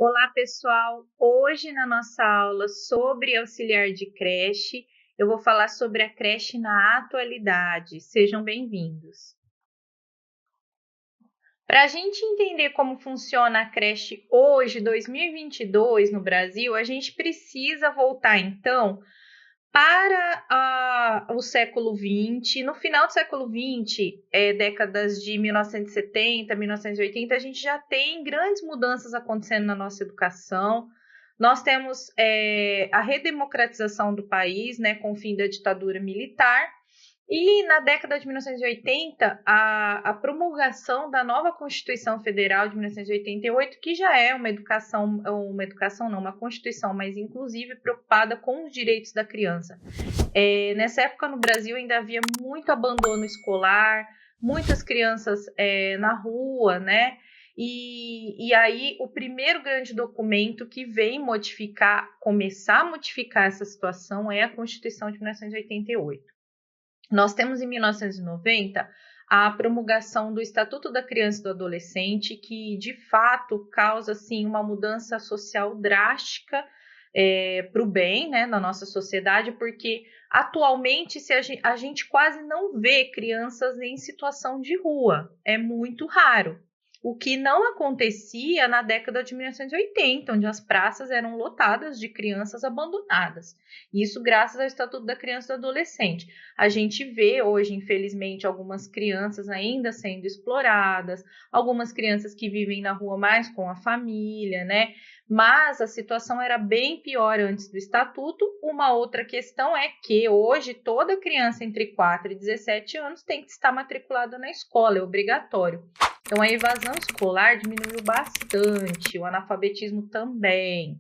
Olá, pessoal! Hoje, na nossa aula sobre auxiliar de creche, eu vou falar sobre a creche na atualidade. Sejam bem-vindos. Para a gente entender como funciona a creche hoje, 2022, no Brasil, a gente precisa voltar, então, para o século XX. No final do século XX, décadas de 1970, 1980, a gente já tem grandes mudanças acontecendo na nossa educação. Nós temos a redemocratização do país, né, com o fim da ditadura militar, e na década de 1980, a promulgação da nova Constituição Federal de 1988, que já é uma educação não, uma Constituição mais inclusiva e preocupada com os direitos da criança. Nessa época, no Brasil, ainda havia muito abandono escolar, muitas crianças na rua, né? E aí, o primeiro grande documento que vem começar a modificar essa situação é a Constituição de 1988. Nós temos em 1990 a promulgação do Estatuto da Criança e do Adolescente, que de fato causa assim, uma mudança social drástica para o bem, né, na nossa sociedade, porque atualmente a gente quase não vê crianças em situação de rua, é muito raro. O que não acontecia na década de 1980, onde as praças eram lotadas de crianças abandonadas. Isso graças ao Estatuto da Criança e do Adolescente. A gente vê hoje, infelizmente, algumas crianças ainda sendo exploradas, algumas crianças que vivem na rua mais com a família, né? Mas a situação era bem pior antes do Estatuto. Uma outra questão é que hoje toda criança entre 4 e 17 anos tem que estar matriculada na escola, é obrigatório. Então, a evasão escolar diminuiu bastante, o analfabetismo também.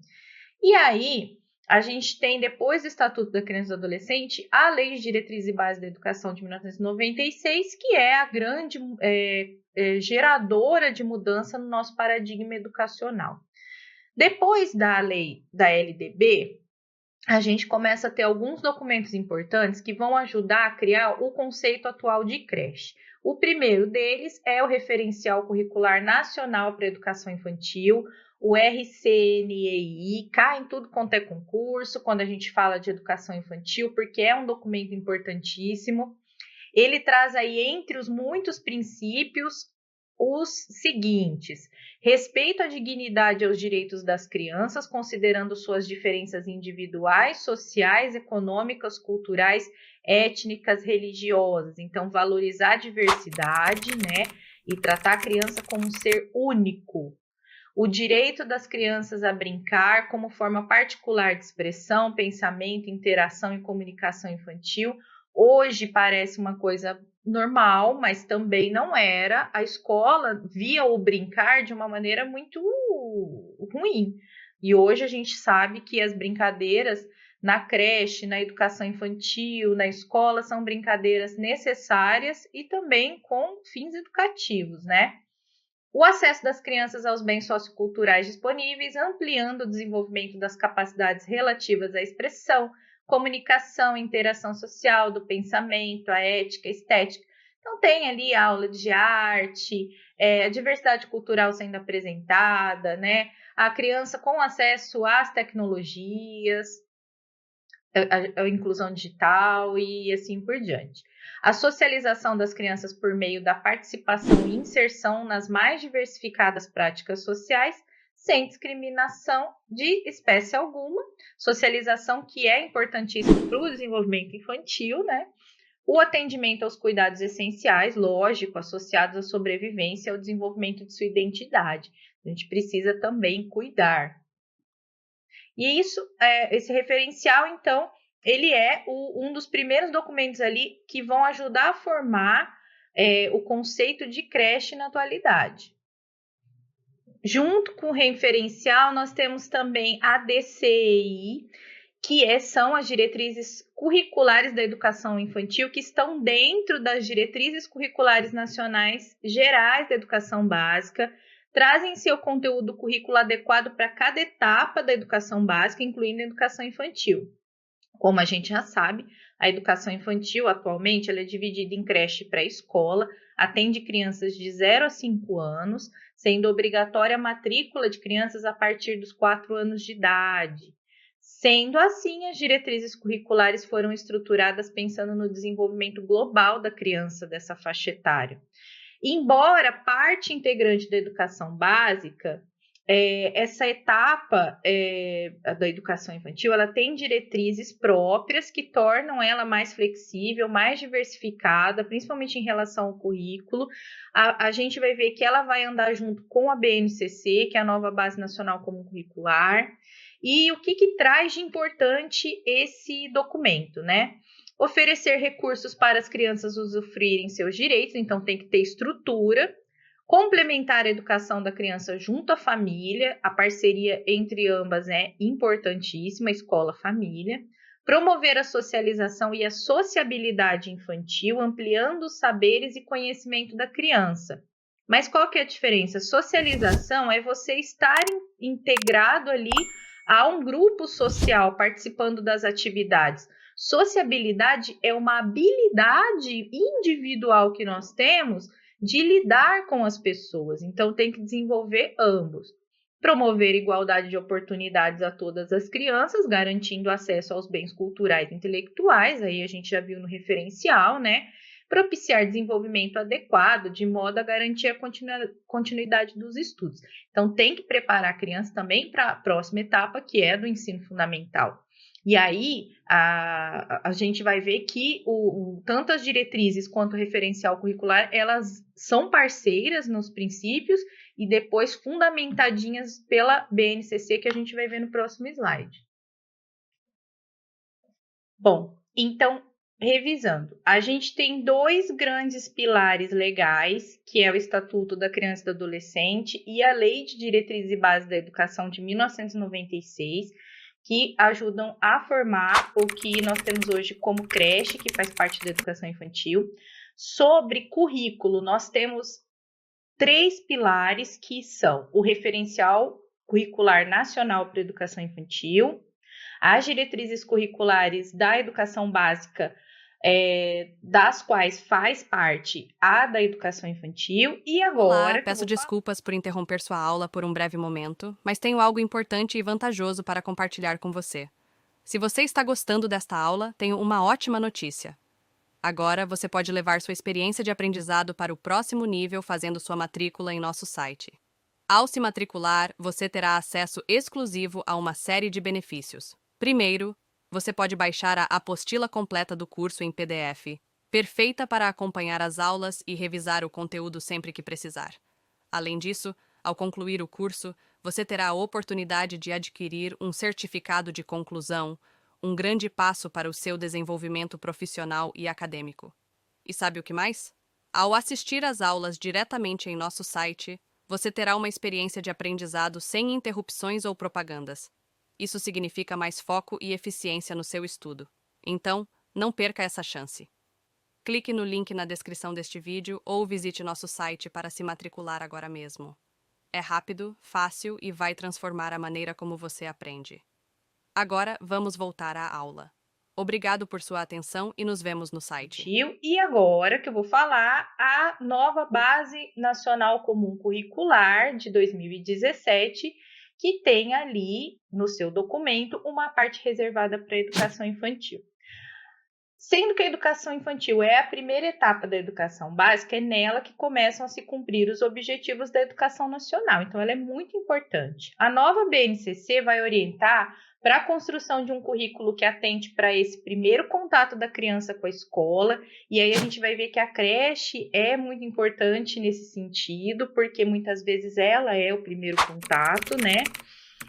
E aí, a gente tem, depois do Estatuto da Criança e do Adolescente, a Lei de Diretrizes e Bases da Educação de 1996, que é a grande geradora de mudança no nosso paradigma educacional. Depois da lei da LDB, a gente começa a ter alguns documentos importantes que vão ajudar a criar o conceito atual de creche. O primeiro deles é o Referencial Curricular Nacional para a Educação Infantil, o RCNEI, cai em tudo quanto é concurso, quando a gente fala de educação infantil, porque é um documento importantíssimo. Ele traz aí, entre os muitos princípios, os seguintes: respeito à dignidade e aos direitos das crianças, considerando suas diferenças individuais, sociais, econômicas, culturais, étnicas, religiosas. Então, valorizar a diversidade, né? E tratar a criança como um ser único. O direito das crianças a brincar como forma particular de expressão, pensamento, interação e comunicação infantil. Hoje parece uma coisa normal, mas também não era. A escola via o brincar de uma maneira muito ruim. E hoje a gente sabe que as brincadeiras na creche, na educação infantil, na escola, são brincadeiras necessárias e também com fins educativos, né? O acesso das crianças aos bens socioculturais disponíveis, ampliando o desenvolvimento das capacidades relativas à expressão, comunicação, interação social, do pensamento, a ética, a estética. Então, tem ali aula de arte, a diversidade cultural sendo apresentada, né? A criança com acesso às tecnologias, a inclusão digital e assim por diante. A socialização das crianças por meio da participação e inserção nas mais diversificadas práticas sociais, sem discriminação de espécie alguma, socialização que é importantíssima para o desenvolvimento infantil, né? O atendimento aos cuidados essenciais, lógico, associados à sobrevivência e ao desenvolvimento de sua identidade. A gente precisa também cuidar. E esse referencial, então, ele é um dos primeiros documentos ali que vão ajudar a formar o conceito de creche na atualidade. Junto com o referencial, nós temos também a DCEI, que são as diretrizes curriculares da educação infantil, que estão dentro das diretrizes curriculares nacionais gerais da educação básica, trazem seu conteúdo curricular adequado para cada etapa da educação básica, incluindo a educação infantil. Como a gente já sabe, a educação infantil atualmente ela é dividida em creche e pré-escola, atende crianças de 0 a 5 anos, sendo obrigatória a matrícula de crianças a partir dos 4 anos de idade. Sendo assim, as diretrizes curriculares foram estruturadas pensando no desenvolvimento global da criança dessa faixa etária. Embora parte integrante da educação básica, essa etapa da educação infantil, ela tem diretrizes próprias que tornam ela mais flexível, mais diversificada, principalmente em relação ao currículo. A gente vai ver que ela vai andar junto com a BNCC, que é a nova Base Nacional Comum Curricular. E o que traz de importante esse documento, né? Oferecer recursos para as crianças usufruírem seus direitos, então tem que ter estrutura, complementar a educação da criança junto à família, a parceria entre ambas é importantíssima, escola-família, promover a socialização e a sociabilidade infantil, ampliando os saberes e conhecimento da criança. Mas qual que é a diferença? Socialização é você estar integrado ali a um grupo social, participando das atividades. Sociabilidade é uma habilidade individual que nós temos de lidar com as pessoas, então tem que desenvolver ambos. Promover igualdade de oportunidades a todas as crianças, garantindo acesso aos bens culturais e intelectuais, aí a gente já viu no referencial, né? Propiciar desenvolvimento adequado, de modo a garantir a continuidade dos estudos. Então, tem que preparar a criança também para a próxima etapa, que é do ensino fundamental. E aí, a gente vai ver que tanto as diretrizes quanto o referencial curricular, elas são parceiras nos princípios e depois fundamentadinhas pela BNCC, que a gente vai ver no próximo slide. Bom, então, revisando, a gente tem 2 grandes pilares legais, que é o Estatuto da Criança e do Adolescente e a Lei de Diretrizes e Bases da Educação de 1996, que ajudam a formar o que nós temos hoje como creche, que faz parte da educação infantil. Sobre currículo, nós temos 3 pilares, que são o Referencial Curricular Nacional para a Educação Infantil, as diretrizes curriculares da educação básica, das quais faz parte a da educação infantil, e agora... Olá, peço desculpas por interromper sua aula por um breve momento, mas tenho algo importante e vantajoso para compartilhar com você. Se você está gostando desta aula, tenho uma ótima notícia. Agora você pode levar sua experiência de aprendizado para o próximo nível fazendo sua matrícula em nosso site. Ao se matricular, você terá acesso exclusivo a uma série de benefícios. Primeiro, você pode baixar a apostila completa do curso em PDF, perfeita para acompanhar as aulas e revisar o conteúdo sempre que precisar. Além disso, ao concluir o curso, você terá a oportunidade de adquirir um certificado de conclusão, um grande passo para o seu desenvolvimento profissional e acadêmico. E sabe o que mais? Ao assistir às aulas diretamente em nosso site, você terá uma experiência de aprendizado sem interrupções ou propagandas. Isso significa mais foco e eficiência no seu estudo. Então, não perca essa chance. Clique no link na descrição deste vídeo ou visite nosso site para se matricular agora mesmo. É rápido, fácil e vai transformar a maneira como você aprende. Agora, vamos voltar à aula. Obrigado por sua atenção e nos vemos no site. E agora que eu vou falar a nova Base Nacional Comum Curricular de 2017, que tem ali no seu documento uma parte reservada para a educação infantil. Sendo que a educação infantil é a primeira etapa da educação básica, é nela que começam a se cumprir os objetivos da educação nacional. Então, ela é muito importante. A nova BNCC vai orientar para a construção de um currículo que atente para esse primeiro contato da criança com a escola. E aí a gente vai ver que a creche é muito importante nesse sentido, porque muitas vezes ela é o primeiro contato, né?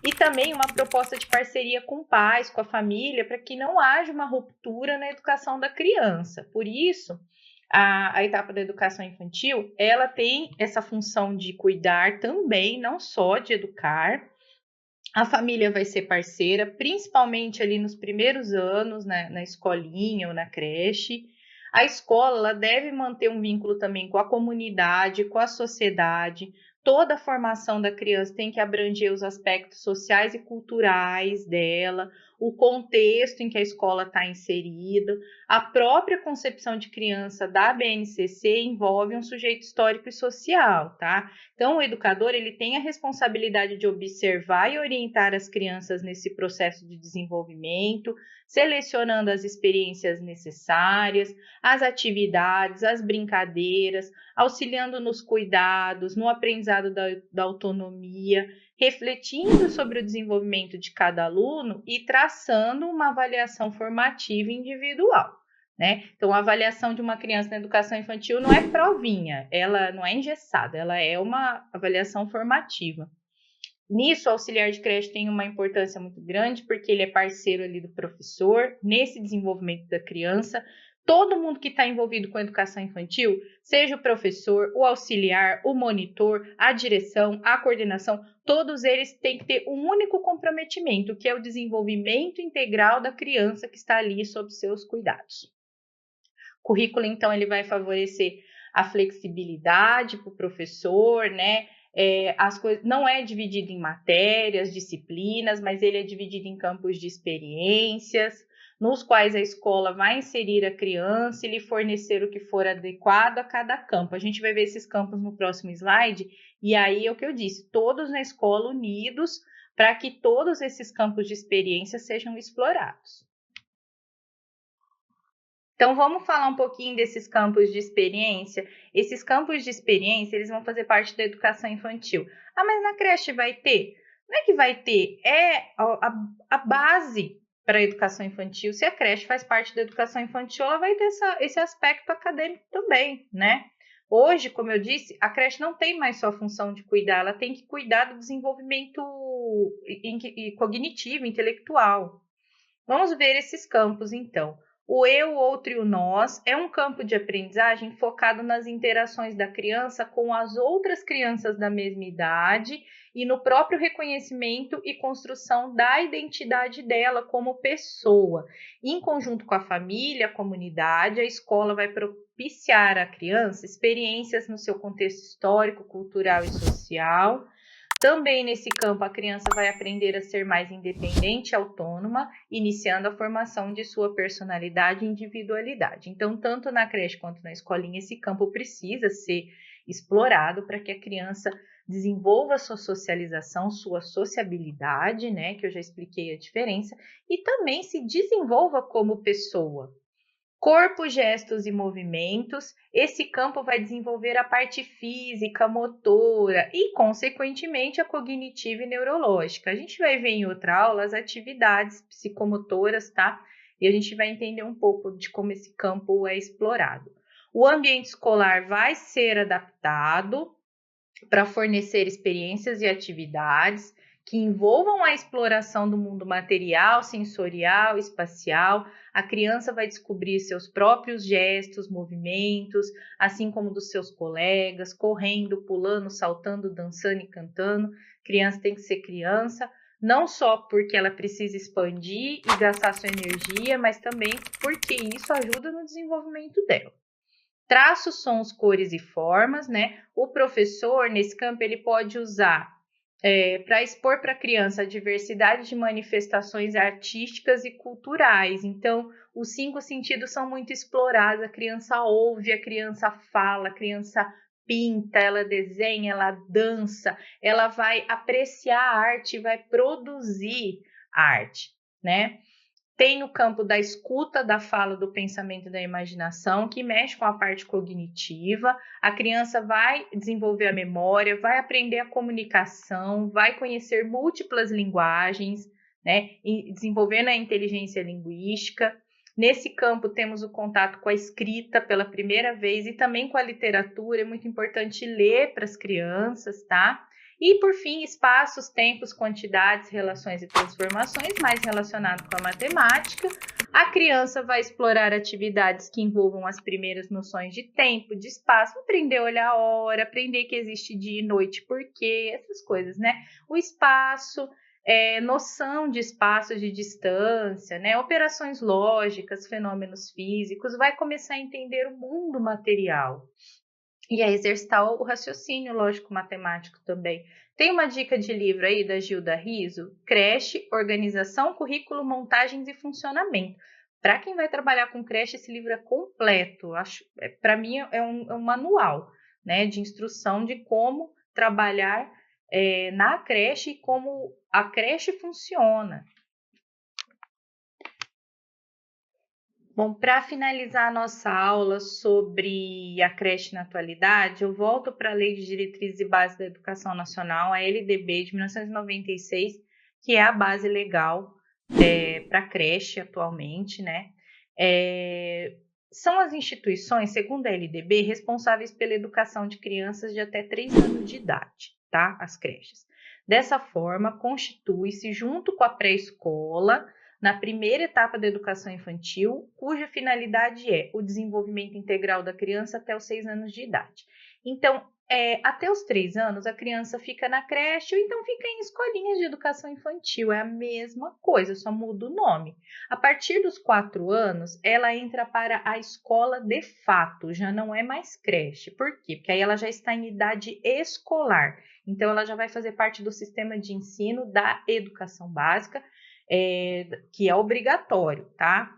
E também uma proposta de parceria com pais, com a família, para que não haja uma ruptura na educação da criança. Por isso, a etapa da educação infantil, ela tem essa função de cuidar também, não só de educar. A família vai ser parceira, principalmente ali nos primeiros anos, na escolinha ou na creche. A escola ela deve manter um vínculo também com a comunidade, com a sociedade. Toda a formação da criança tem que abranger os aspectos sociais e culturais dela. o contexto em que a escola está inserida. A própria concepção de criança da BNCC envolve um sujeito histórico e social, tá? Então, o educador, ele tem a responsabilidade de observar e orientar as crianças nesse processo de desenvolvimento, selecionando as experiências necessárias, as atividades, as brincadeiras, auxiliando nos cuidados, no aprendizado da autonomia, refletindo sobre o desenvolvimento de cada aluno e traçando uma avaliação formativa individual, né? Então, a avaliação de uma criança na educação infantil não é provinha, ela não é engessada, ela é uma avaliação formativa. Nisso, o auxiliar de creche tem uma importância muito grande, porque ele é parceiro ali do professor, nesse desenvolvimento da criança. Todo mundo que está envolvido com a educação infantil, seja o professor, o auxiliar, o monitor, a direção, a coordenação, todos eles têm que ter um único comprometimento, que é o desenvolvimento integral da criança que está ali sob seus cuidados. O currículo, então, ele vai favorecer a flexibilidade para o professor, né? As coisas não é dividido em matérias, disciplinas, mas ele é dividido em campos de experiências, nos quais a escola vai inserir a criança e lhe fornecer o que for adequado a cada campo. A gente vai ver esses campos no próximo slide, e aí é o que eu disse, todos na escola unidos para que todos esses campos de experiência sejam explorados. Então, vamos falar um pouquinho desses campos de experiência. Esses campos de experiência, eles vão fazer parte da educação infantil. Ah, mas na creche vai ter? Não é que vai ter, é a base para a educação infantil. Se a creche faz parte da educação infantil, ela vai ter esse aspecto acadêmico também, né? Hoje, como eu disse, a creche não tem mais só a função de cuidar, ela tem que cuidar do desenvolvimento cognitivo, intelectual. Vamos ver esses campos, então. O eu, o outro e o nós é um campo de aprendizagem focado nas interações da criança com as outras crianças da mesma idade e no próprio reconhecimento e construção da identidade dela como pessoa. Em conjunto com a família, a comunidade, a escola vai propiciar à criança experiências no seu contexto histórico, cultural e social. Também nesse campo, a criança vai aprender a ser mais independente e autônoma, iniciando a formação de sua personalidade e individualidade. Então, tanto na creche quanto na escolinha, esse campo precisa ser explorado para que a criança desenvolva sua socialização, sua sociabilidade, né, que eu já expliquei a diferença, e também se desenvolva como pessoa. Corpo, gestos e movimentos, esse campo vai desenvolver a parte física, motora e, consequentemente, a cognitiva e neurológica. A gente vai ver em outra aula as atividades psicomotoras, tá? E a gente vai entender um pouco de como esse campo é explorado. O ambiente escolar vai ser adaptado para fornecer experiências e atividades que envolvam a exploração do mundo material, sensorial, espacial. A criança vai descobrir seus próprios gestos, movimentos, assim como dos seus colegas, correndo, pulando, saltando, dançando e cantando. Criança tem que ser criança, não só porque ela precisa expandir e gastar sua energia, mas também porque isso ajuda no desenvolvimento dela. Traços, sons, cores e formas, né? O professor, nesse campo, ele pode usar para expor para a criança a diversidade de manifestações artísticas e culturais. Então, os 5 sentidos são muito explorados. A criança ouve, a criança fala, a criança pinta, ela desenha, ela dança, ela vai apreciar a arte, vai produzir arte, né? Tem o campo da escuta, da fala, do pensamento e da imaginação, que mexe com a parte cognitiva. A criança vai desenvolver a memória, vai aprender a comunicação, vai conhecer múltiplas linguagens, né? E desenvolvendo a inteligência linguística. Nesse campo, temos o contato com a escrita pela primeira vez e também com a literatura. É muito importante ler para as crianças, tá? E, por fim, espaços, tempos, quantidades, relações e transformações, mais relacionado com a matemática. A criança vai explorar atividades que envolvam as primeiras noções de tempo, de espaço, aprender a olhar a hora, aprender que existe dia e noite, por quê, essas coisas, né? O espaço, noção de espaço, de distância, né? Operações lógicas, fenômenos físicos, vai começar a entender o mundo material. E a exercitar o raciocínio lógico-matemático também. Tem uma dica de livro aí da Gilda Riso, Creche, Organização, Currículo, Montagens e Funcionamento. Para quem vai trabalhar com creche, esse livro é completo. Para mim é um manual, né, de instrução de como trabalhar na creche e como a creche funciona. Bom, para finalizar a nossa aula sobre a creche na atualidade, eu volto para a Lei de Diretrizes e Bases da Educação Nacional, a LDB de 1996, que é a base legal para a creche atualmente, né? São as instituições, segundo a LDB, responsáveis pela educação de crianças de até 3 anos de idade, tá? As creches. Dessa forma, constitui-se, junto com a pré-escola, na primeira etapa da educação infantil, cuja finalidade é o desenvolvimento integral da criança até os 6 anos de idade. Então, até os 3 anos, a criança fica na creche ou então fica em escolinhas de educação infantil. É a mesma coisa, só muda o nome. A partir dos 4 anos, ela entra para a escola de fato, já não é mais creche. Por quê? Porque aí ela já está em idade escolar. Então, ela já vai fazer parte do sistema de ensino da educação básica, que é obrigatório, tá?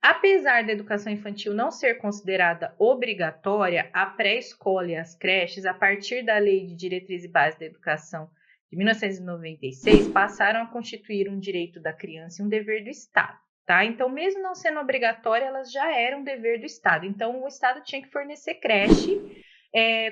Apesar da educação infantil não ser considerada obrigatória, a pré-escola e as creches, a partir da Lei de Diretrizes e Bases da Educação de 1996, passaram a constituir um direito da criança e um dever do Estado, tá? Então, mesmo não sendo obrigatória, elas já eram dever do Estado. Então, o Estado tinha que fornecer creche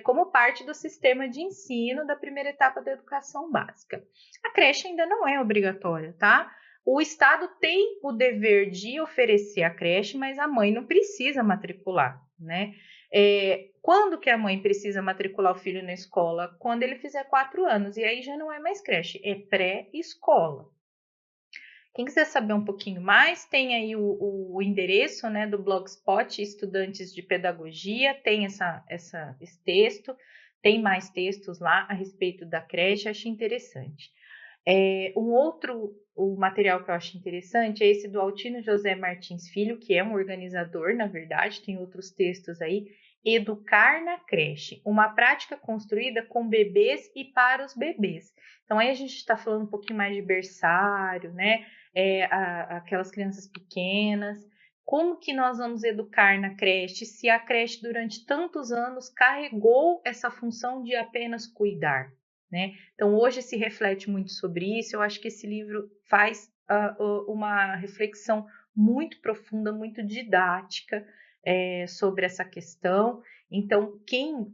como parte do sistema de ensino da primeira etapa da educação básica. A creche ainda não é obrigatória, tá? O Estado tem o dever de oferecer a creche, mas a mãe não precisa matricular, né? Quando que a mãe precisa matricular o filho na escola? Quando ele fizer 4 anos, e aí já não é mais creche, é pré-escola. Quem quiser saber um pouquinho mais, tem aí o endereço, né, do Blogspot Estudantes de Pedagogia, tem esse texto, tem mais textos lá a respeito da creche, achei interessante. O material que eu acho interessante é esse do Altino José Martins Filho, que é um organizador, na verdade, tem outros textos aí, Educar na Creche, uma prática construída com bebês e para os bebês. Então, aí a gente está falando um pouquinho mais de berçário, né? Aquelas crianças pequenas. Como que nós vamos educar na creche se a creche durante tantos anos carregou essa função de apenas cuidar, né? Então, hoje se reflete muito sobre isso. Eu acho que esse livro faz uma reflexão muito profunda, muito didática sobre essa questão. Então, quem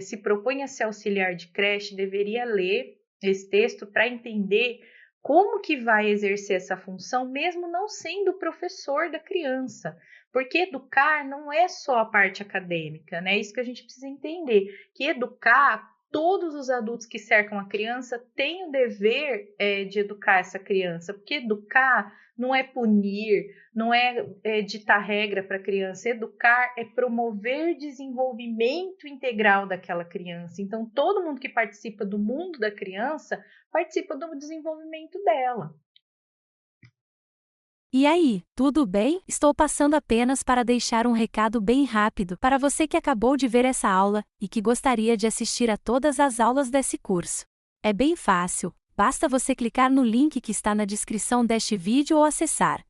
se propõe a ser auxiliar de creche deveria ler esse texto para entender como que vai exercer essa função, mesmo não sendo professor da criança. Porque educar não é só a parte acadêmica, né? É isso que a gente precisa entender, que educar, todos os adultos que cercam a criança têm o dever de educar essa criança, porque educar não é punir, não é ditar regra para a criança. Educar é promover desenvolvimento integral daquela criança. Então, todo mundo que participa do mundo da criança participa do desenvolvimento dela. E aí, tudo bem? Estou passando apenas para deixar um recado bem rápido para você que acabou de ver essa aula e que gostaria de assistir a todas as aulas desse curso. É bem fácil, basta você clicar no link que está na descrição deste vídeo ou acessar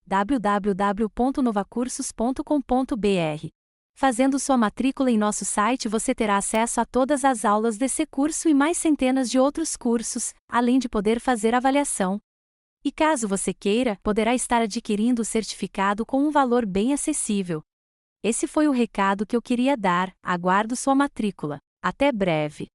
www.novacursos.com.br. Fazendo sua matrícula em nosso site, você terá acesso a todas as aulas desse curso e mais centenas de outros cursos, além de poder fazer avaliação. E caso você queira, poderá estar adquirindo o certificado com um valor bem acessível. Esse foi o recado que eu queria dar, aguardo sua matrícula. Até breve!